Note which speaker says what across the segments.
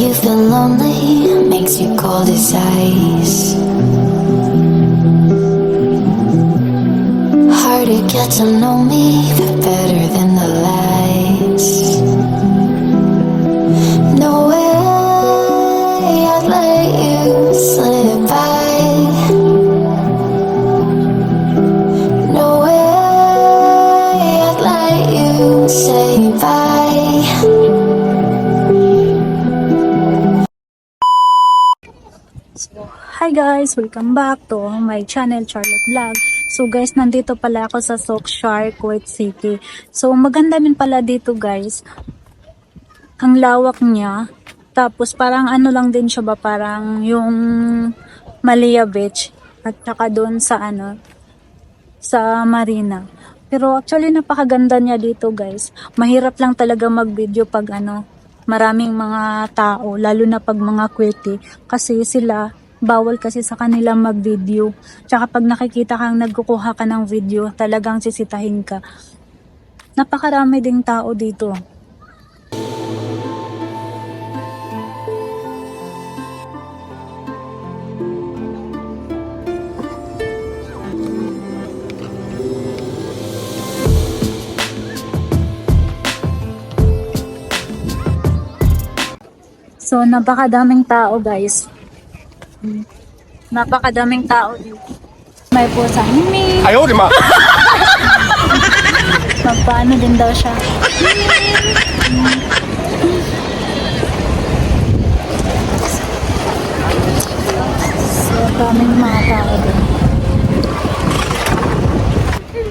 Speaker 1: you feel lonely, makes you cold as ice. Hard to get to know me, but better than the lights. No way I'd let you slip by. No way I'd let you say bye.
Speaker 2: So, hi guys! Welcome back to my channel, Charlotte Vlog. So guys, nandito pala ako sa Sockshark, Kuwait City. So maganda din pala dito guys. Ang lawak niya. Tapos parang ano lang din siya ba, parang yung Malia Beach. At saka doon sa sa Marina. Pero actually napakaganda niya dito guys. Mahirap lang talaga mag-video pag maraming mga tao, lalo na pag mga kwete, kasi sila bawal kasi sa kanila mag-video. Tsaka pag nakikita kang nagkukuha ka ng video, talagang sisitahin ka. Napakarami ding tao dito. So, napakadaming tao guys. Napakadaming tao dito. May pusang mimi.
Speaker 3: Ayaw, di ma!
Speaker 2: Magpaano din daw siya. So, daming mga tao din.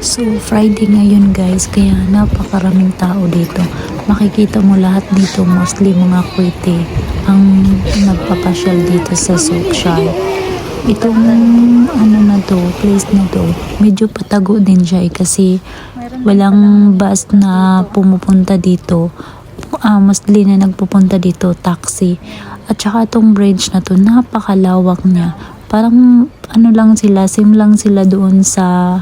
Speaker 4: So, Friday ngayon guys, kaya napakaraming tao dito. Makikita mo lahat dito, mostly mga kwete ang nagpapasyal dito sa Sockshark. Itong na to, place na to, medyo patago din siya kasi walang bus na pumupunta dito. Mostly na nagpupunta dito, taxi. At saka itong bridge na to, napakalawak niya. Parang lang sila, same lang sila doon sa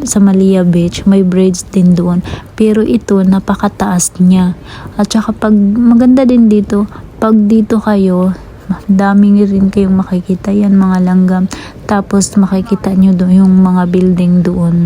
Speaker 4: sa Malia Beach, may bridge din doon, pero ito napakataas niya. At saka pag maganda din dito, pag dito kayo, daming rin kayong makikita yan, mga langgam, tapos makikita nyo doon yung mga building doon.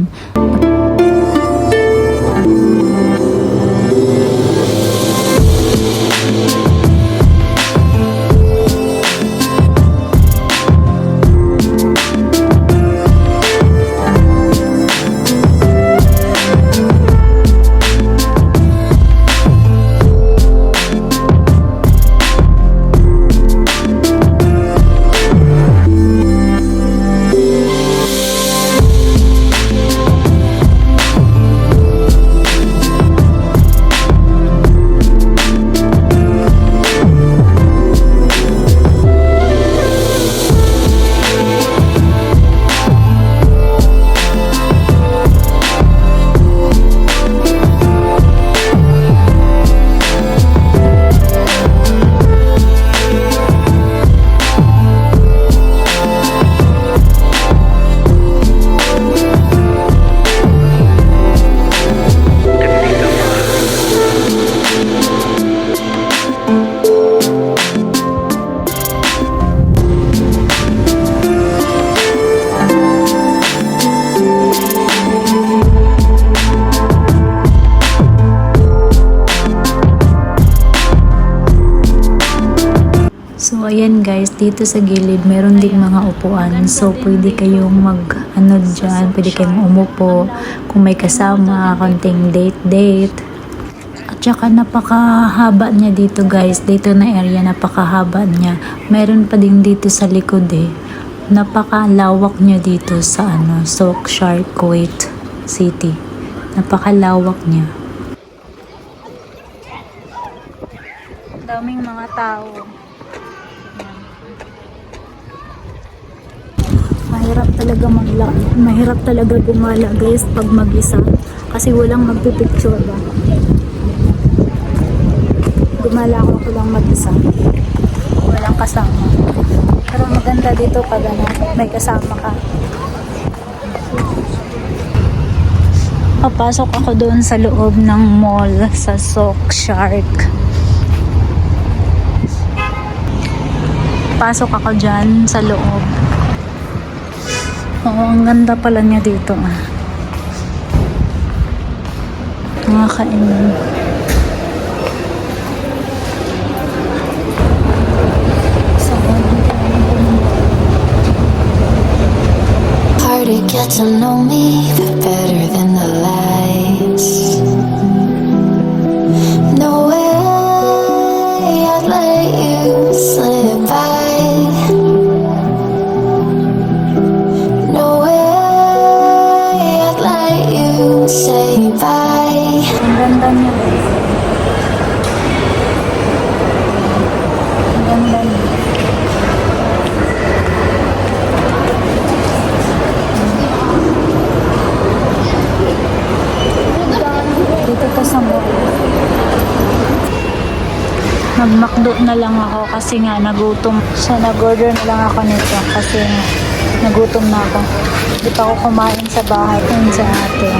Speaker 4: So, ayan guys, dito sa gilid, meron ding mga upuan. So, pwede kayong dyan, pwede kayong umupo. Kung may kasama, konting date. At saka napakahaba niya dito guys. Dito na area, napakahaba niya. Meron pa din dito sa likod Napakalawak niya dito sa Sockshark, Kuwait City. Napakalawak niya.
Speaker 2: Daming mga tao. Mahirap talaga gumala guys pag mag-isa kasi walang magpipicture ba. Gumala ako lang mag-isa, walang kasama. Pero maganda dito pag may kasama ka. Papasok ako doon sa loob ng mall sa Sockshark. papasok ako dyan sa loob. Oo, ang ganda pala niya dito. Mga kainan.
Speaker 1: Hard to get to know me better than the lights. No way I'd let you slip by. No way I'd let you say bye.
Speaker 2: Ang ganda niya. Ang ganda niya. Dito to sa mall. Nag-McDo na lang ako kasi nga nagutom. So nag-order na lang ako nito kasi nagutom na ako. Hindi pa ako kumain sa bahay kung sa ate.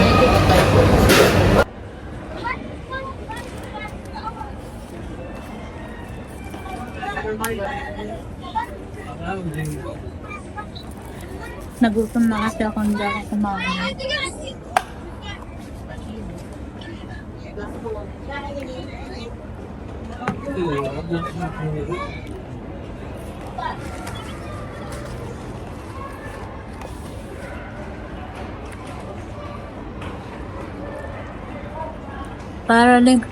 Speaker 2: Nagutom na kasi ako, hindi ako kumain.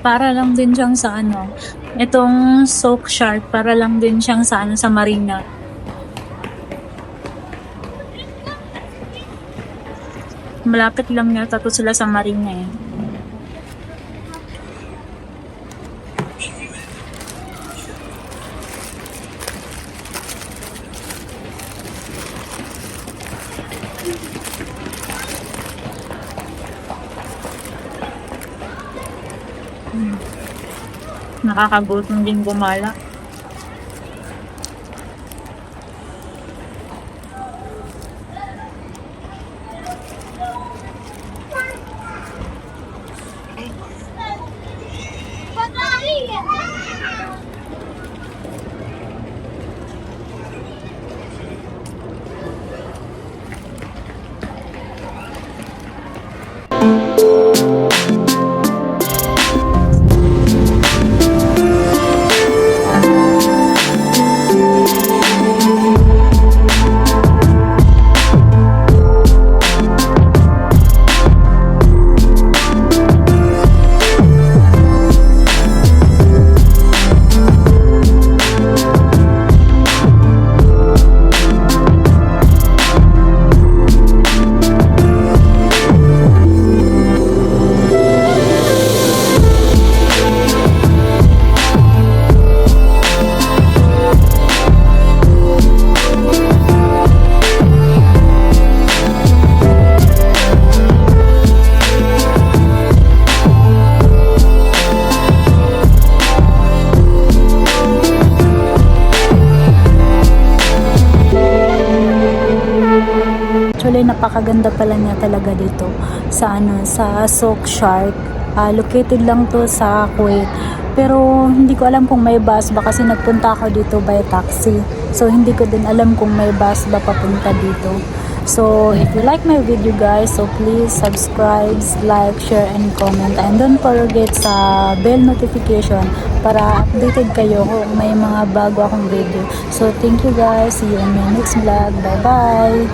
Speaker 2: Para lang din siyang sa ano, itong soak shark, para lang din siyang sa ano, sa marina. Malapit lang yata to sila sa marina eh. Nakakagutom din gumala. Actually, napakaganda pala niya talaga dito sa ano, sa Soak Shark. Located lang to sa Kuwait. Pero hindi ko alam kung may bus ba kasi nagpunta ako dito by taxi. So hindi ko din alam kung may bus ba papunta dito. So if you like my video guys, so please subscribe, like, share, and comment. And don't forget sa bell notification para updated kayo kung may mga bago akong video. So thank you guys. See you in my next vlog. Bye bye!